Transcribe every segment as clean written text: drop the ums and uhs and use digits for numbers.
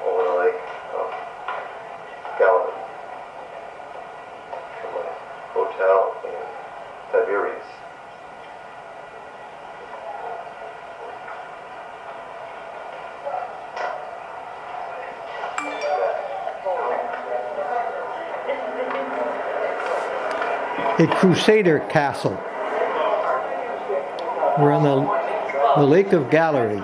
over the lake of Galilee from a hotel in Tiberias. A Crusader castle. We're on the Lake of Galilee.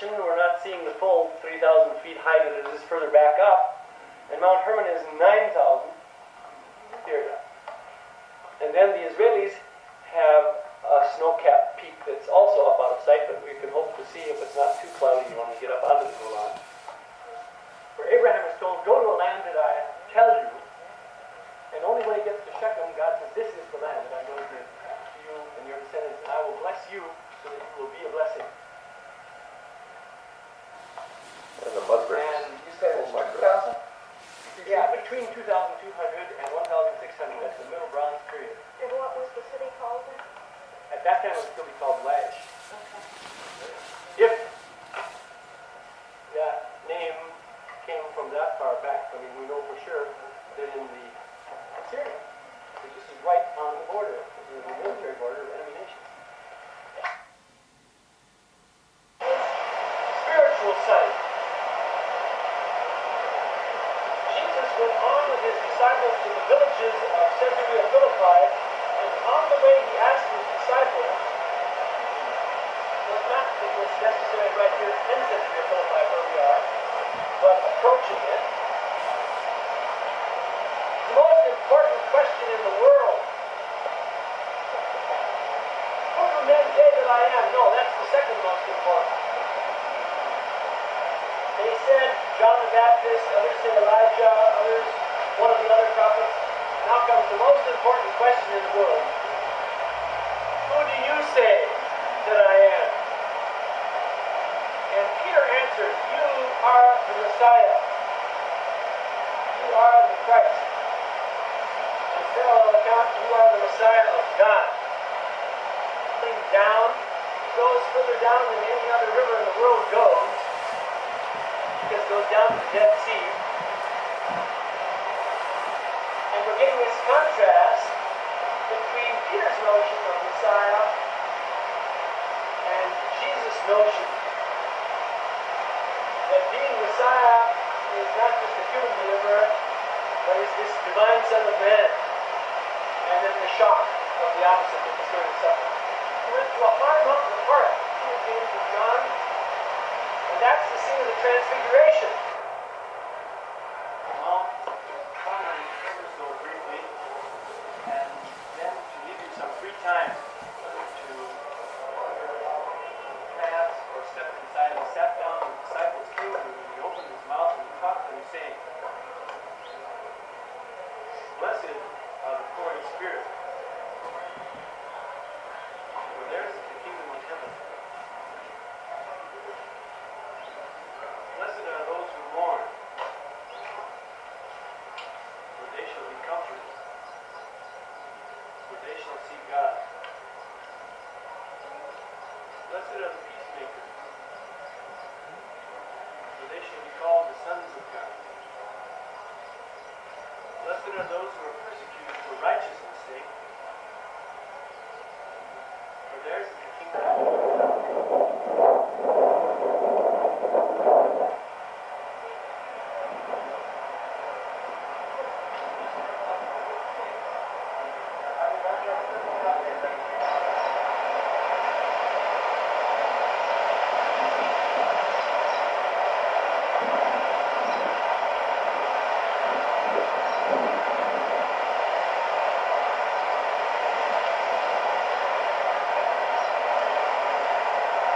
We're not seeing the full 3,000 feet high that it is further back up, and Mount Hermon is 9,000. Here. And then the Israelis have a snow-capped peak that's also up out of sight, but we can hope to see if it's not too cloudy when we get up onto the Golan. For Abraham is told, go to a land that I tell you, and only when he gets to Shechem, God says, this is the land that I'm going to give to you and your descendants, and I will bless you so that you will be a blessing. And the mud bricks. And you said it was 2,000? Yeah, between 2,200 and 1,600. That's the Middle Bronze period. And what was the city called then? At that time, it would still be called Lash. Okay. If that name came from that far back, I mean, we know for sure that in the Syria, which is right on the border, the military border of enemy nations. Spiritual sight. Jesus went on with his disciples to the villages of Caesarea Philippi, and on the way he asked his disciples, well, not that it was necessary right here in Caesarea Philippi where we are, but approaching it. The most important question in the world. Who do men say that I am? No, that's the second most important. They said John the Baptist, others said Elijah, others one of the other prophets. Now comes the most important question in the world. Who do you say that I am? And Peter answers, you are the Messiah. You are the Christ. In parallel account, you are the Messiah of God. Down, goes further down than any other river in the world goes, because it goes down to the Dead Sea. And we're getting this contrast that shock of the opposite that was going to suffer. He went to a high mountain apart, he and James and John, and that's the scene of the transfiguration. Well, Conrad covers so briefly, and then to give you some free time to pass or step inside, he sat down and the disciples came to him and he opened his mouth and he talked to them saying, "Blessed are the poor in spirit, for theirs is the kingdom of heaven. Blessed are those who mourn, for they shall be comforted, for they shall see God. Blessed are the peacemakers, for they shall be called the sons of God. Blessed are those who are persecuted for righteousness' sake, for theirs is the kingdom."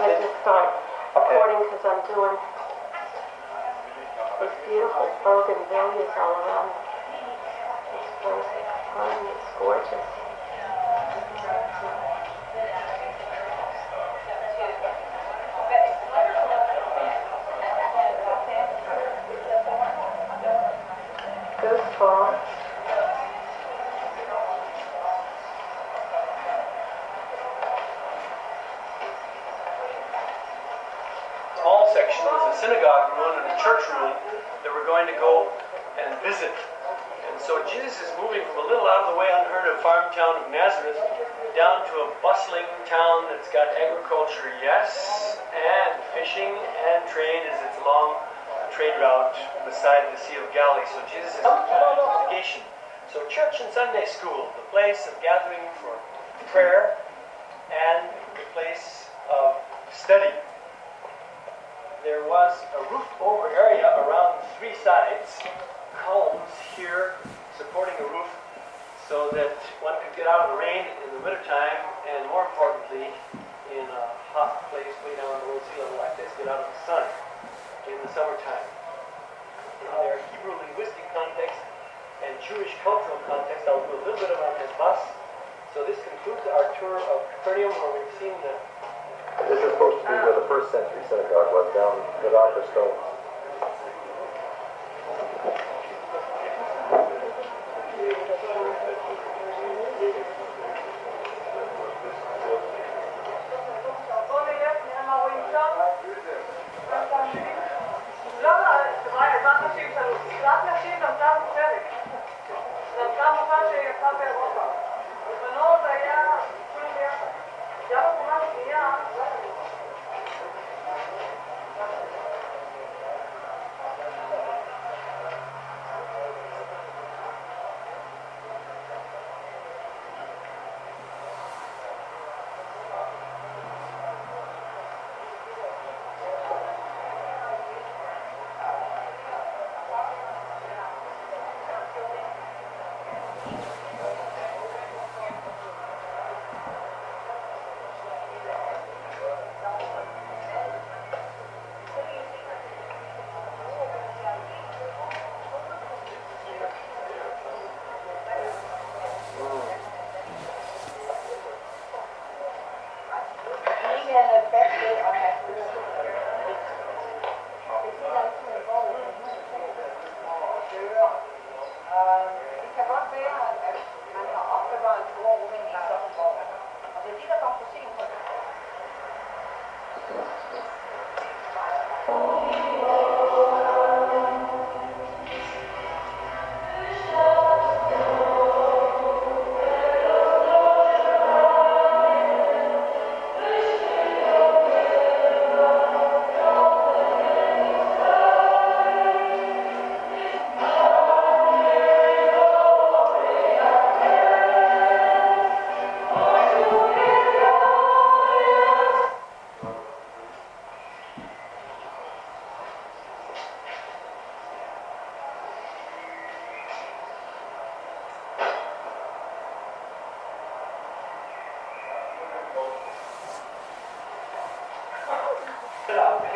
Let's just start recording because I'm doing these beautiful bougainvilleas all around this place. It's gorgeous. Goosebumps. Small section was a synagogue room and a church room that we're going to go and visit. And so Jesus is moving from a little out of the way unheard of farm town of Nazareth down to a bustling town that's got agriculture, yes, and fishing and trade as its long trade route beside the Sea of Galilee. So Jesus is on investigation. So church and Sunday school, the place of gathering for prayer and the place of study. There was a roofed over area around three sides, columns here supporting a roof so that one could get out of the rain in the wintertime, and more importantly, in a hot place way down below sea level like this, get out of the sun in the summertime. In their Hebrew linguistic context and Jewish cultural context, I'll do a little bit about this bus. So this concludes our tour of Capernum, where we've seen the This is supposed to be where the first century synagogue was, down the darker stones.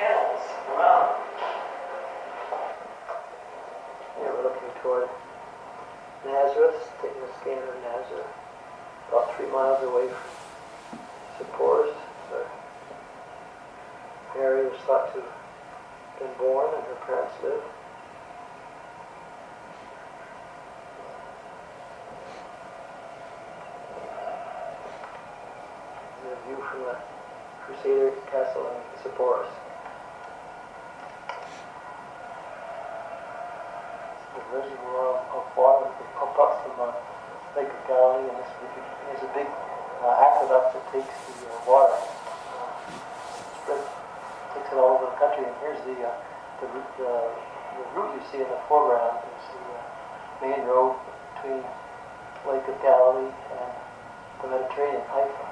panels around. Yeah, we're looking toward Nazareth, taking a scan of Nazareth, about 3 miles away from Sepphoris, where Mary was thought to have been born and her parents lived. And a view from the Crusader Castle in Sepphoris. The reservoir of water that pump up from the Lake of Galilee, and there's a big aqueduct that takes the water, takes it all over the country. And here's the route you see in the foreground is the main road between Lake of Galilee and the Mediterranean, Haifa.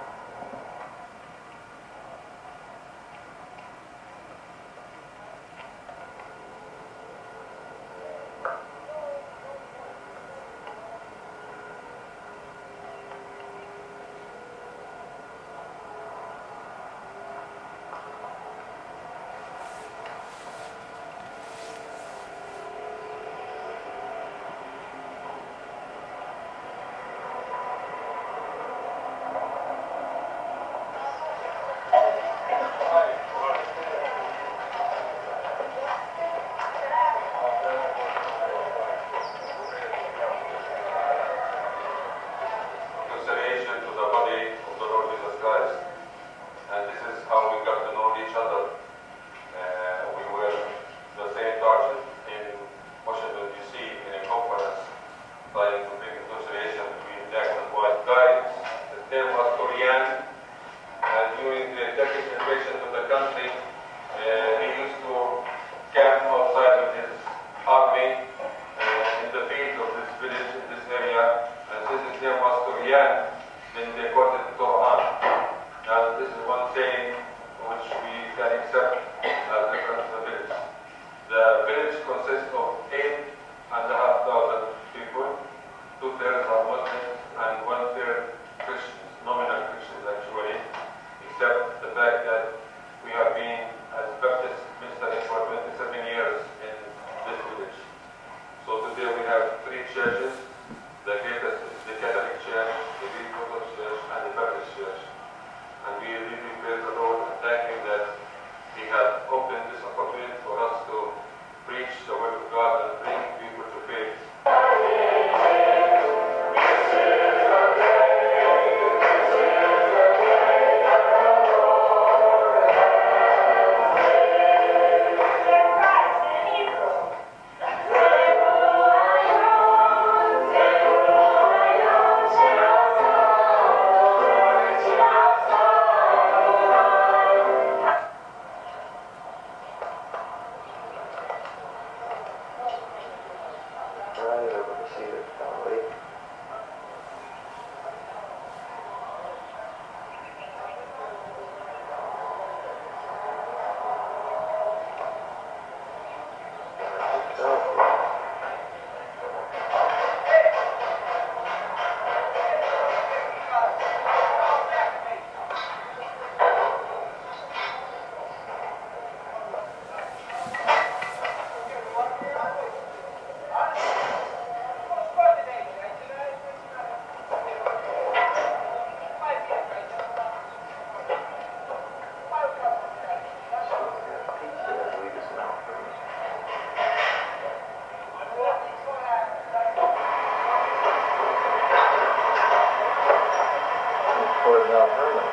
Toward Mount Hermon.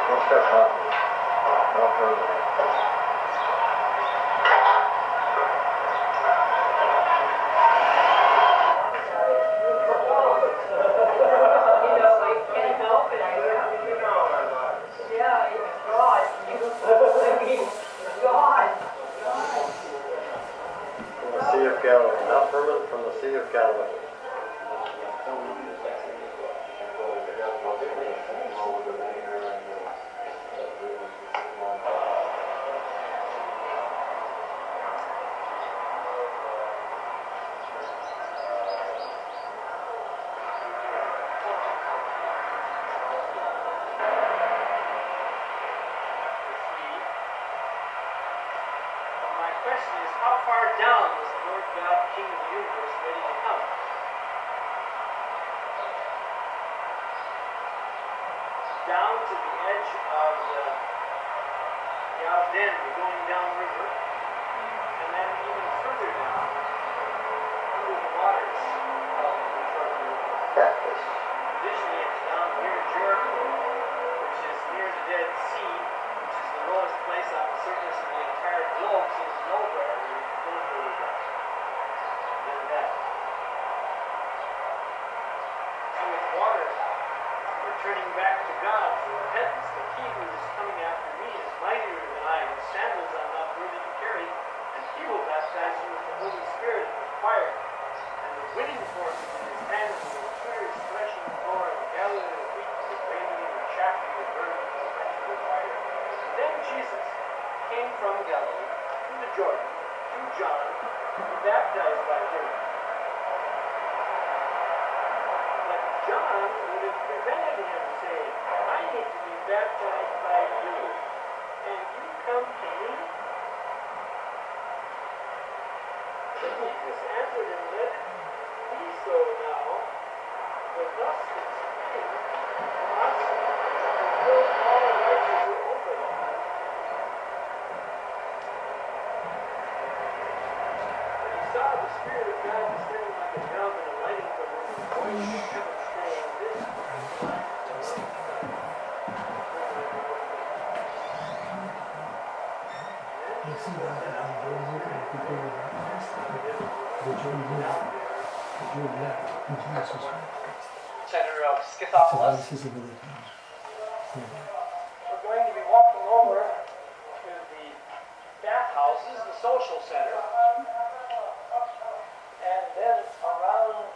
What's that mountain? Mount Hermon. From the Sea of Galilee. Mount Hermon from the Sea of Galilee. King of the universe ready to come. Down to the edge of the Jordan, we're going downriver, and then even further down, under the waters of the Jordan River. Catfish. Additionally, it's down near Jericho, which is near the Dead Sea, which is the lowest place on the surface of the entire globe, so there's nowhere where you can go further down than that. So with water, we're turning back to God for repentance. But he who is coming after me is mightier than I, whose sandals I'm not worthy to carry, and he will baptize you with the Holy Spirit and with fire. And the winning fork in his hands will tear his threshing floor and gather the wheat to the graining and the chaff to the burning with fire. And then Jesus came from Galilee to the Jordan to John to be baptized by him. But John would have prevented him, saying, I need to be baptized by you, and you come to me? Jesus answered him, Let it be so now, for thus it came from us until all our righteous were open. And he saw the Spirit of God descending like a dove and alighting from him, and a voice from heaven saying, This is my Son. Center of Scythopolis. We're going to be walking over to the bathhouses, the social center, and then around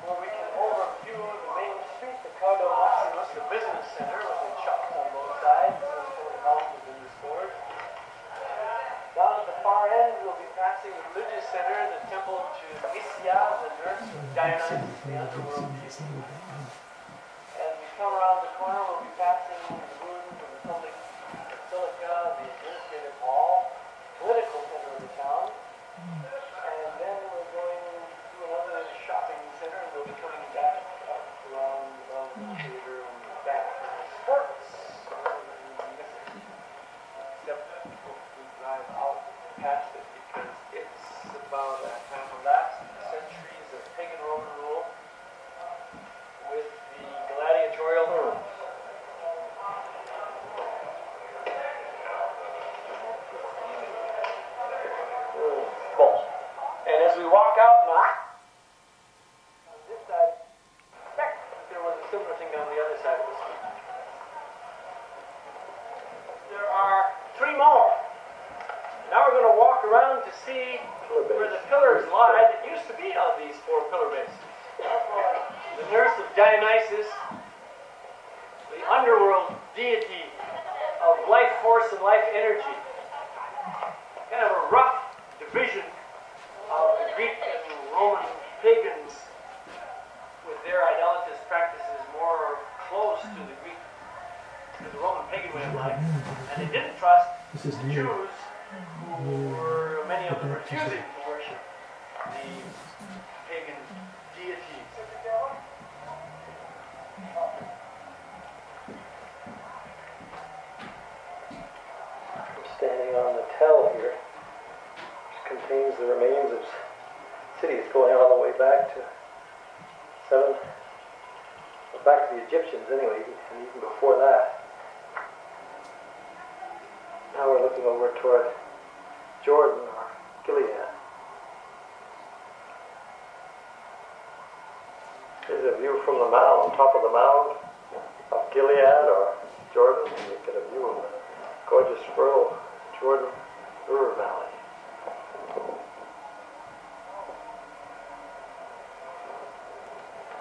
where we can overview the main street, the Cardo Maximus, the business center, with the shops on both sides, and the houses in the stores. Down at the far end, we'll be passing the religious center, the temple to Mysia, the nurse of Dionysus, the underworld deity. As we come around the corner, we'll be passing the ruins of the public basilica, the administrative hall, political center of the town. And then we're going to another shopping center, and we'll be coming back up around the theater and back to the sports. Except we drive out past it because it's about a half of last centuries of pagan Roman rule with the gladiatorial rule. And as we walk out now, on this side, I expect that there was a similar thing on the other side of the street. There are 3 more. Now we're going to walk around to see where the pillars lie that used to be on these 4 pillar bases. The nurse of Dionysus, the underworld deity of life force and life energy. Kind of a rough division of the Greek and Roman pagans with their idolatrous practices more close to the Greek, to the Roman pagan way of life. And they didn't trust the Jews, who were, many of them refusing to worship the pagan deities. I'm standing on the tell here, which contains the remains of cities going all the way back to back to the Egyptians anyway, and even before that. Now we're looking over toward Jordan or Gilead. Here's a view from the mound, top of the mound of Gilead or Jordan, and you get a view of the gorgeous rural Jordan River Valley.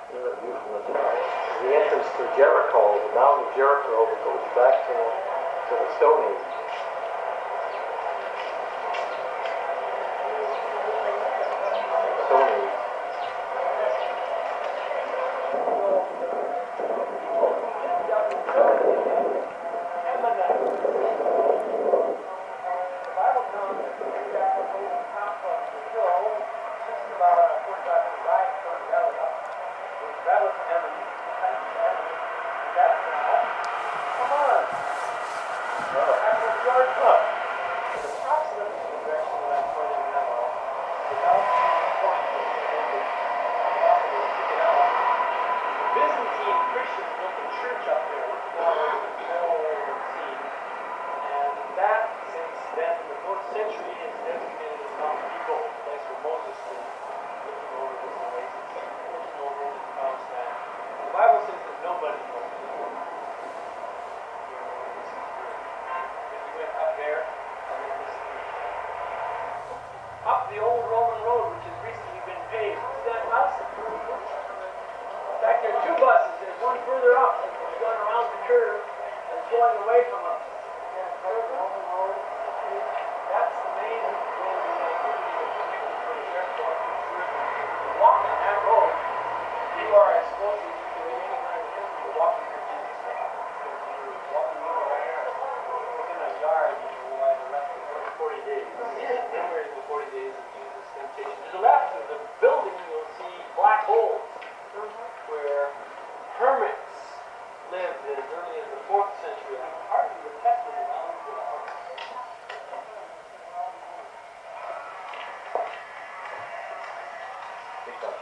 Here's a view from the top. The entrance to Jericho, the mound of Jericho, goes back to the Stone Age. the old Roman road, which has recently been paved. See that bus? In fact, there are two buses. There's one further up. It's going around the curve and it's going away from us. That's the main road of activity of the airport. Walking that road, you are exposed to any kind of physical walking disease. You're walking within a yard, you know, why the rest of the 40 days. Memory of the 40 days of Jesus' temptation. To the left of the building, you'll see black holes where hermits lived as early as the 4th century. I hardly attested around to the house. Big time.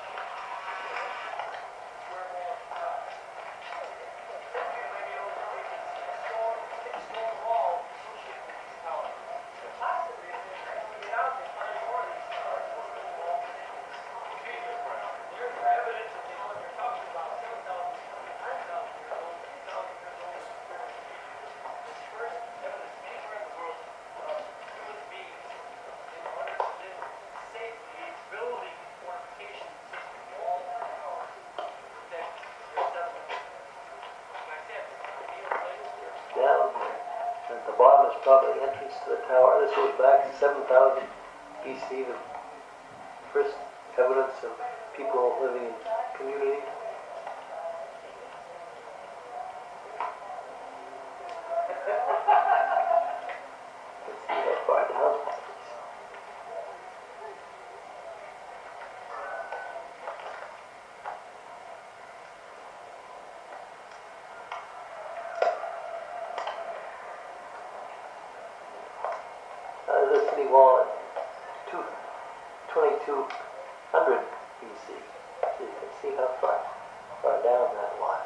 Down there, at the bottom is probably the entrance to the tower. This goes back to 7,000 BC, the first evidence of people living in community. Let's see how far down that is. The city wall at 2200 BC. So you can see how far down that was.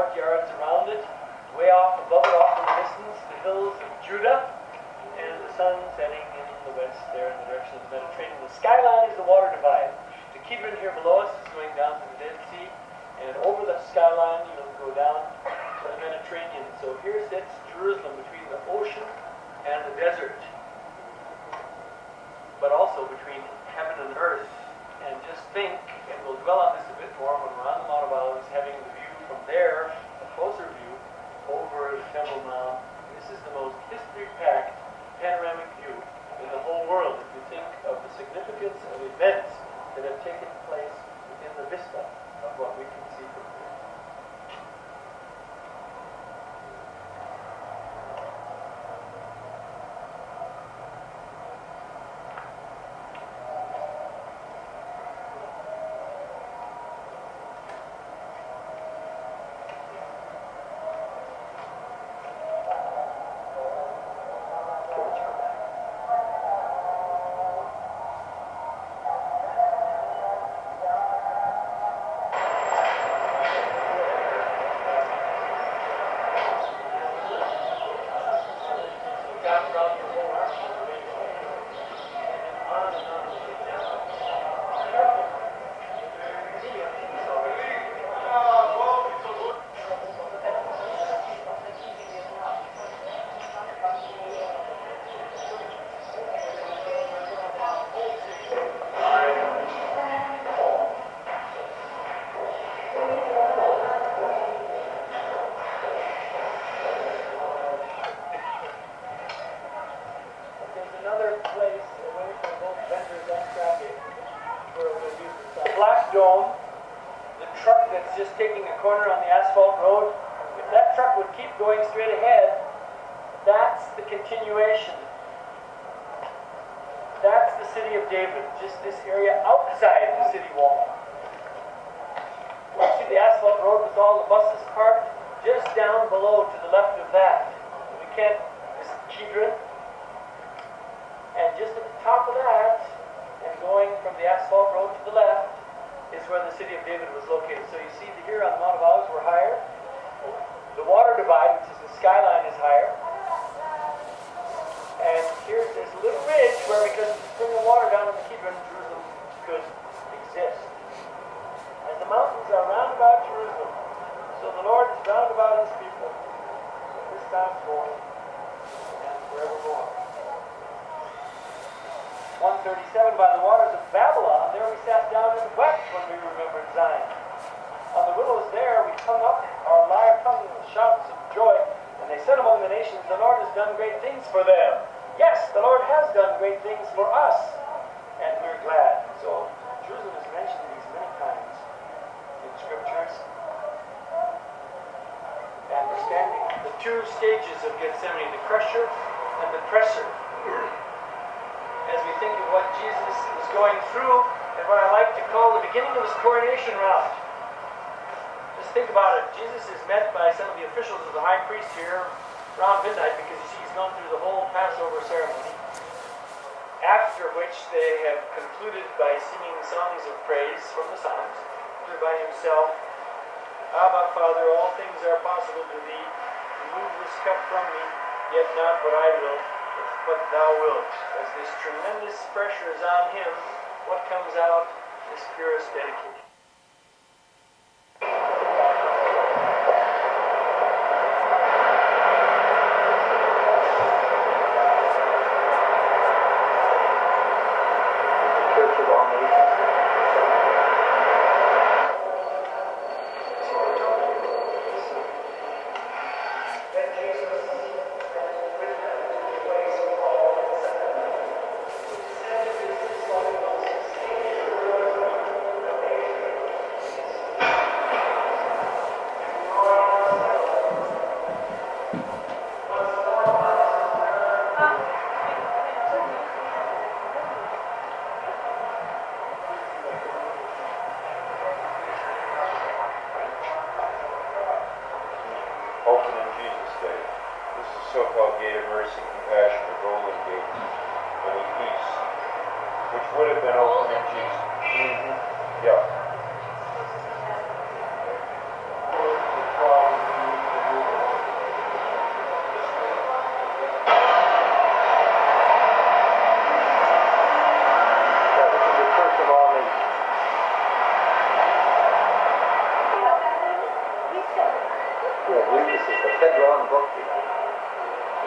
courtyards around it. Way off above it, off in the distance, the hills of Judah, and the sun setting in the west there in the direction of the Mediterranean. The skyline is the water divide. The Capernum here below us is going down to the Dead Sea, and over the skyline you'll go down to the Mediterranean. So here sits Jerusalem between the ocean and the desert, but also between heaven and earth. And just think, and we'll dwell on this a bit more when we're on the Mount of Olives, having the view from there, a closer view, over the Temple Mount. This is the most history-packed panoramic view in the whole world if you think of the significance of events that have taken place within the vista of what we can see from here. Dome, the truck that's just taking a corner on the asphalt road, if that truck would keep going straight ahead, that's the continuation. That's the city of David, just this area outside the city wall. You see the asphalt road with all the buses parked just down below to the left of that. We can't, this is Kidron, and just at the top of that, and going from the asphalt road to the left, is where the city of David was located. So you see here on the Mount of Olives we're higher. The water divide, which is the skyline, is higher. And here's this little ridge where, because of the spring of water down in the Kidron, Jerusalem could exist. And the mountains are round about Jerusalem. So the Lord is round about his people. This time forth and forevermore. 137, by the waters of Babylon, there we sat down and wept when we remembered Zion. On the willows there we hung up our lyre tongue with shouts of joy, and they said among the nations, the Lord has done great things for them. Yes, the Lord has done great things for us, and we're glad. So Jerusalem is mentioned these many times in scriptures. And we're standing at the two stages of Gethsemane, the crusher and the presser. As we think of what Jesus is going through, and what I like to call the beginning of his coronation route. Just think about it. Jesus is met by some of the officials of the high priest here around midnight, because you see he's gone through the whole Passover ceremony. After which they have concluded by singing songs of praise from the Psalms, either by himself. Abba, Father, all things are possible to thee. Remove this cup from me, yet not what I will, but thou wilt. As this tremendous pressure is on him, what comes out is purest dedication. Church of all nations. Open in Jesus' day. This is the so-called gate of mercy, compassion, the golden gate, and the peace, which would have been open in Jesus. Yeah. The 12 Yeah, Lucas is the Capernum book.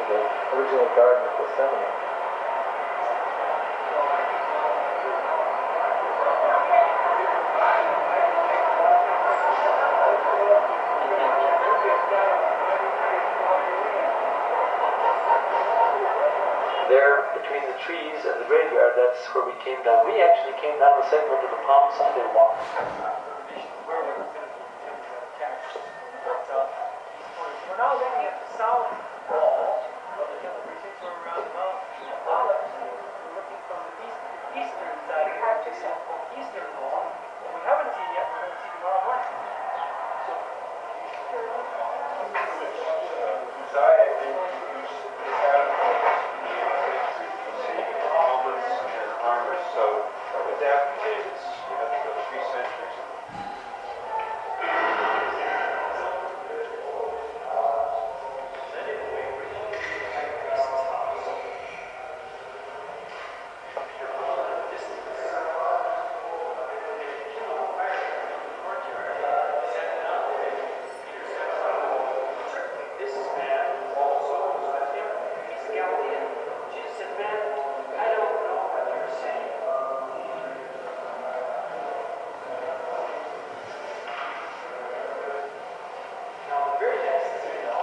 The original Garden of Gethsemane. There, between the trees and the graveyard, that's where we came down. We actually came down the segment of the Palm Sunday walk. Where we're going to be attached. But we're now looking at the south wall of the hill. We think we're around about Olives. We're looking from the eastern side of the eastern wall. What we haven't seen yet, we're going to see tomorrow morning. Uzziah introduced the catapult helmets and armor, so with after David's, you have to go 3 centuries. This man also was with him. He's Galilean. Jesus said, man, I don't know what you're saying. Now, the very next thing you know,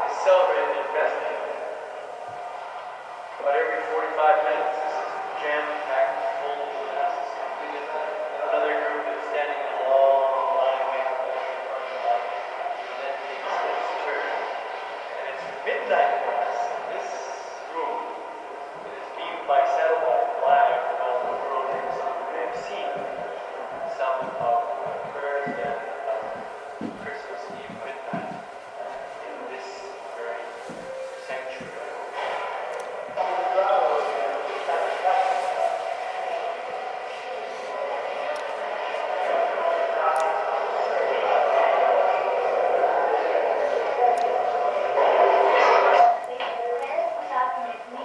is celebrating their festival. About every 45 minutes, this is jam-packed, full of mass is completed. Another group is standing in a long line waiting for the parking lot. And then takes its turn. And it's midnight mass. This room is beamed by satellite live around the world. We have seen some of the prayers and Christmas Eve midnight in this very sanctuary.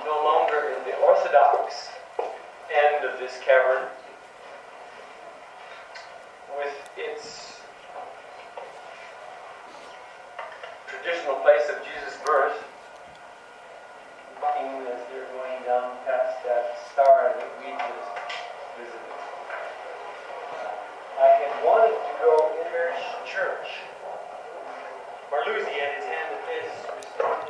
No longer in the orthodox end of this cavern, with its traditional place of Jesus' birth, looking as they're going down past that star that we just visited. I had wanted to go in their church. Marluzi had his hand in his. She turned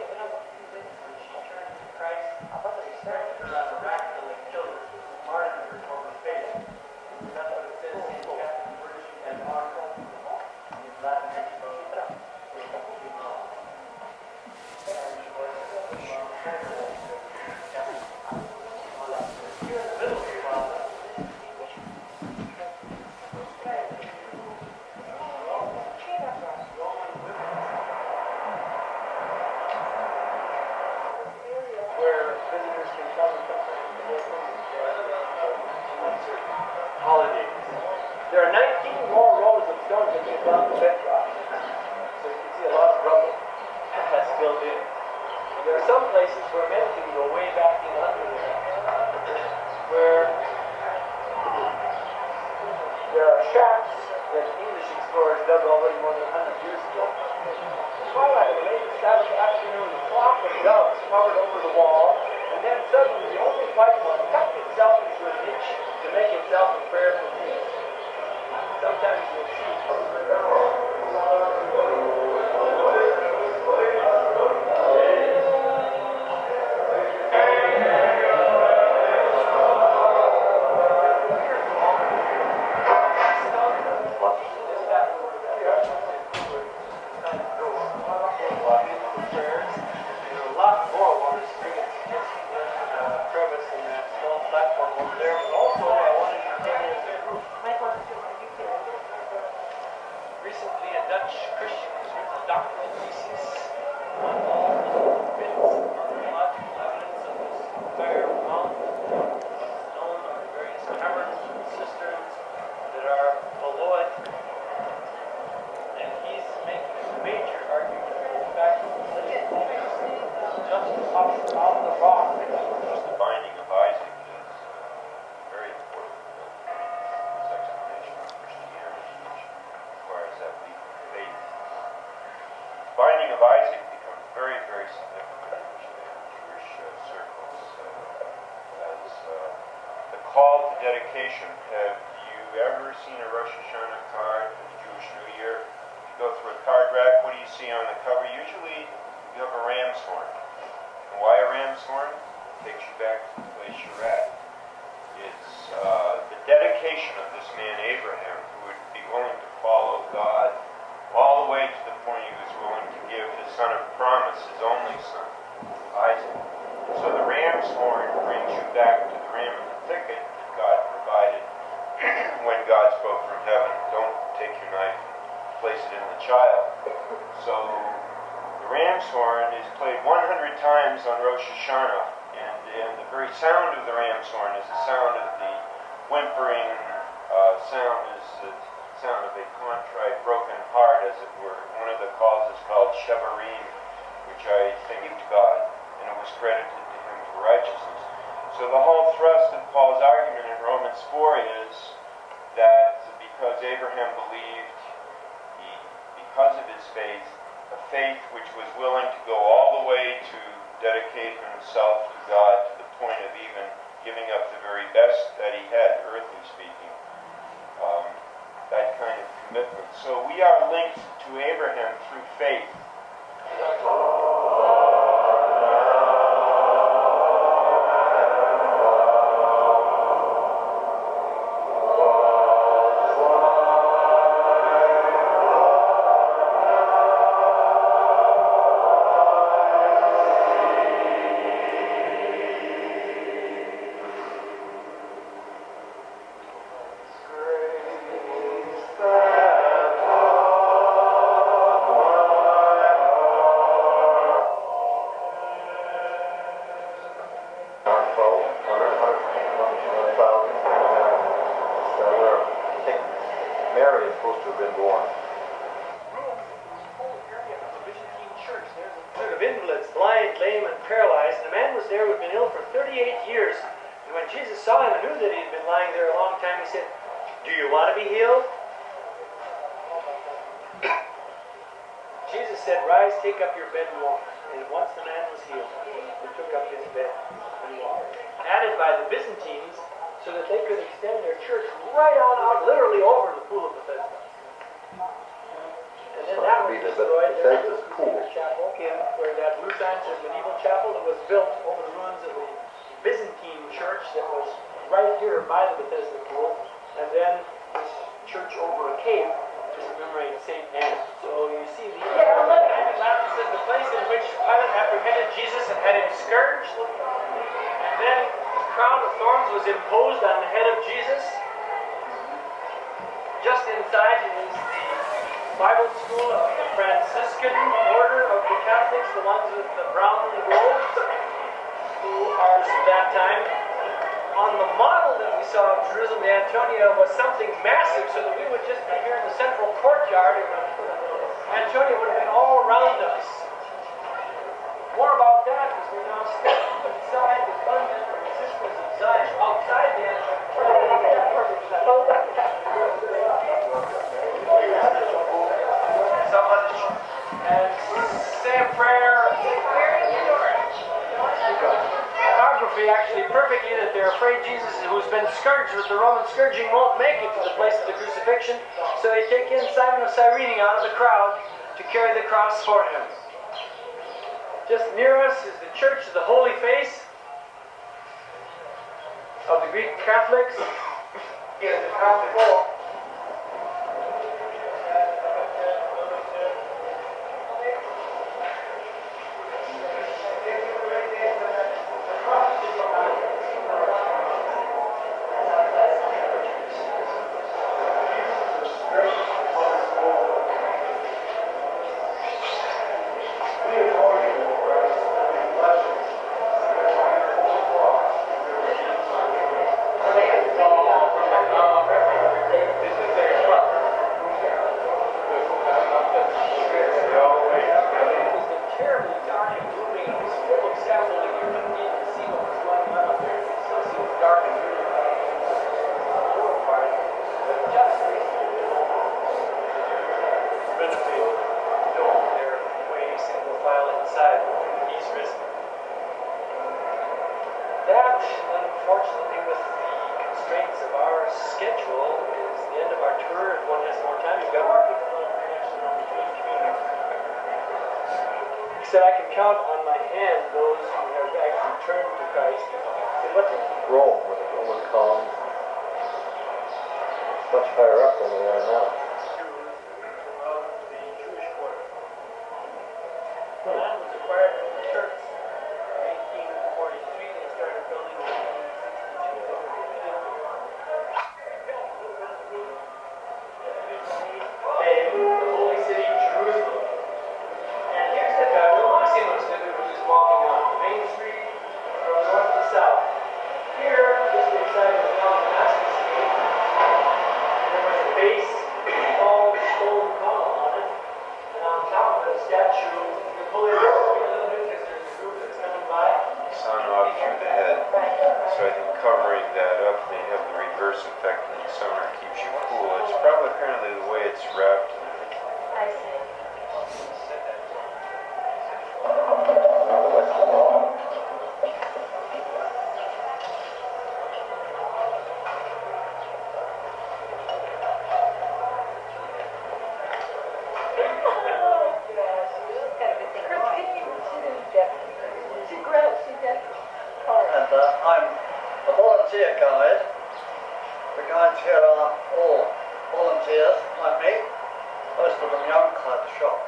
to Christ. They started her on a rack till they killed her, martyred her for her faith. That's what it says in Catholic Virtue and Honor. In Latin, it's here in the middle of the plaza, Roman women, where visitors can come and sometimes holidays. There are 19 more rows of stones that get down the bedrock. So you can see a lot of rubble that's built in. And there are some places where men can go way back in under there, where there are shafts that English explorers dug already more than 100 years ago. Twilight of late Sabbath afternoon, a flock of doves hovered over the wall, and then suddenly the only white one tucked itself into a niche to make itself a prayer for peace. Sometimes you'll see recently a Dutch Christian who's written a doctoral thesis on all the bits of archaeological evidence of this entire mountain, known are the various caverns and cisterns that are below it. And he's making a major argument for the fact that the just off the rock. Just the binding of call to dedication. Have you ever seen a Rosh Hashanah card for the Jewish New Year? You go through a card rack, what do you see on the cover? Usually you have a ram's horn. And why a ram's horn? It takes you back to the place you're at. It's the dedication of this man Abraham, who would be willing to follow God all the way to the point he was willing to give his son of promise, his only son, Isaac. So the ram's horn brings you back to the ram in the thicket that God provided when God spoke from heaven. Don't take your knife and place it in the child. So the ram's horn is played 100 times on Rosh Hashanah, and the very sound of the ram's horn is the sound of the whimpering sound, is the sound of a contrite, broken heart, as it were. One of the calls is called Shevarim, which I think to God, and it was credited to him for righteousness. So the whole thrust of Paul's argument in Romans 4 is that because Abraham believed, because of his faith, a faith which was willing to go all the way to dedicate himself to God to the point of even giving up the very best that he had, earthly speaking, that kind of commitment. So we are linked to Abraham through faith. our schedule is the end of our tour. If one has more time, you've got more people. He said, I can count on my hand those who have actually turned to Christ. See, what's Rome, where the Roman columns? It's much higher up than we are now. Of the Jewish quarter. The land was acquired from the Turks in 1843. They started building in 1862. The holy city, Jerusalem. And here's the Capernum. I've seen what's to do with just walking on Main Street from north to south. Here, just inside the town of Damascus Street, there was a base, tall stone column on it, and on top of it, a statue. You can pull it over a little bit because there's a group that's coming by. Sun off through the head. So I think covering that up may have the reverse effect in the summer. It keeps you cool. It's probably apparently the way it's wrapped. I see. And I'm a volunteer guide. The guides here are all volunteers, like me, most of them young, quite the shop.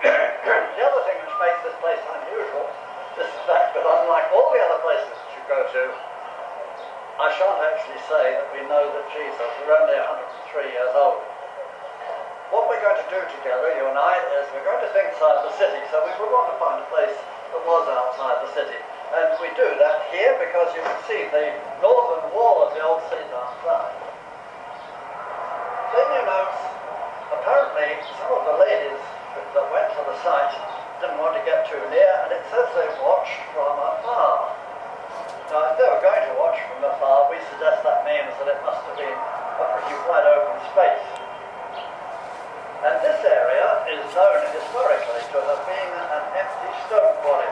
The other thing which makes this place unusual is the fact that unlike all the other places that you go to, I shan't actually say that we know that Jesus, we're only 103 years old. What we're going to do together, you and I, is we're going to think inside the city, so we would want to find a place that was outside the city. And we do that here because you can see the northern wall of the old city outside. In your notes, apparently some of the ladies that went to the site didn't want to get too near, and it says they watched from afar. Now, if they were going to watch from afar, we suggest that means that it must have been a pretty wide open space. And this area is known historically to have been an empty stone quarry.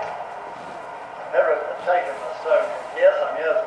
Herod had taken the stone from here some years